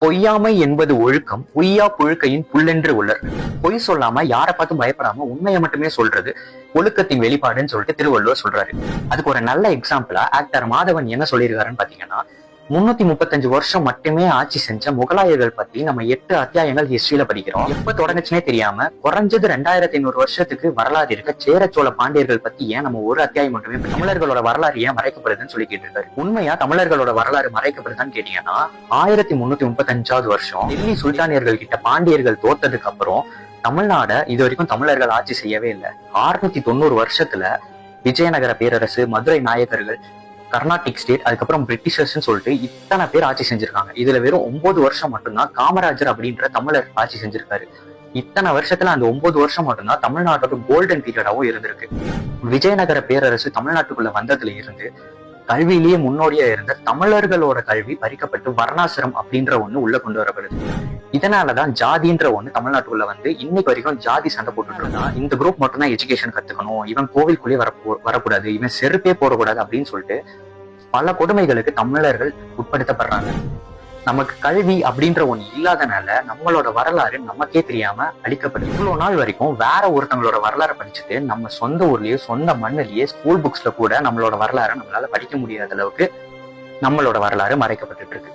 பொய்யாமை என்பது ஒழுக்கம், பொய்யா புழுக்கையின் புல்லென்று உளர். பொய் சொல்லாம யாரை பார்த்தும் பயப்படாம உண்மையை மட்டுமே சொல்றது ஒழுக்கத்தின் வெளிப்பாடுன்னு சொல்லிட்டு திருவள்ளுவர் சொல்றாரு. அதுக்கு ஒரு நல்ல எக்ஸாம்பிளா ஆக்டர் மாதவன் என்ன சொல்லியிருக்காருன்னு பாத்தீங்கன்னா, 335 வருஷம் மட்டுமே ஆட்சி செஞ்ச முகலாயர்கள் பத்தி நம்ம 8 அத்தியாயங்கள் ஹிஸ்டரியில படிக்கிறோம். எப்ப தொடங்குச்சுனே தெரியாம குறைஞ்சது 2500 வருஷத்துக்கு வரலாறு இருக்க சேர சோழ பாண்டியர்கள் பத்தி ஏன் நம்ம ஒரு அத்தியாயம் மட்டுமே தமிழர்களோட வரலாறு ஏன் மறைக்கப்படுதுன்னு சொல்லி கேட்டிருக்காரு. உண்மையா தமிழர்களோட வரலாறு மறைக்கப்படுதான்னு கேட்டீங்கன்னா, 1335வது வருஷம் டெல்லி சுல்தானியர்கள் கிட்ட பாண்டியர்கள் தோத்ததுக்கு அப்புறம் தமிழ்நாட இது வரைக்கும் தமிழர்கள் ஆட்சி செய்யவே இல்லை. 690 வருஷத்துல விஜயநகர பேரரசு, மதுரை நாயக்கர்கள், கர்நாடிக் ஸ்டேட், அதுக்கப்புறம் பிரிட்டிஷர்ஸ் சொல்லிட்டு இத்தனை பேர் ஆட்சி செஞ்சிருக்காங்க. இதுல வெறும் 9 வருஷம் மட்டும்தான் காமராஜர் அப்படின்ற தமிழர் ஆட்சி செஞ்சிருக்காரு. இத்தனை வருஷத்துல அந்த 9 வருஷம் மட்டும்தான் தமிழ்நாட்டோட கோல்டன் பீரியடாவும் இருந்திருக்கு. விஜயநகர பேரரசு தமிழ்நாட்டுக்குள்ள வந்ததுல இருந்து கல்வியிலேயே முன்னோடியா இருந்த தமிழர்களோட கல்வி பறிக்கப்பட்டு வர்ணாசிரம் அப்படின்ற ஒண்ணு உள்ள கொண்டு வரப்படுது. இதனாலதான் ஜாதின்ற ஒண்ணு தமிழ்நாட்டுக்குள்ள வந்து இன்னைக்கு வரைக்கும் ஜாதி சண்டை போட்டுட்டு இருந்தா, இந்த குரூப் மட்டும் தான் எஜுகேஷன் கத்துக்கணும், இவன் கோவிலுக்குள்ளேயே வரக்கூடாது, இவன் செருப்பே போடக்கூடாது அப்படின்னு சொல்லிட்டு பல கொடுமைகளுக்கு தமிழர்கள் உட்படுத்தப்படுறாங்க. நமக்கு கல்வி அப்படின்ற ஒண்ணு இல்லாதனால நம்மளோட வரலாறு நமக்கே தெரியாம அழிக்கப்படுது. இவ்வளவு நாள் வரைக்கும் வேற ஒருத்தவங்களோட வரலாறு படிச்சுட்டு நம்ம சொந்த ஊர்லயே சொந்த மண்ணிலேயே ஸ்கூல் புக்ஸ்ல கூட நம்மளோட வரலாறு நம்மளால படிக்க முடியாத அளவுக்கு நம்மளோட வரலாறு மறைக்கப்பட்டு இருக்கு.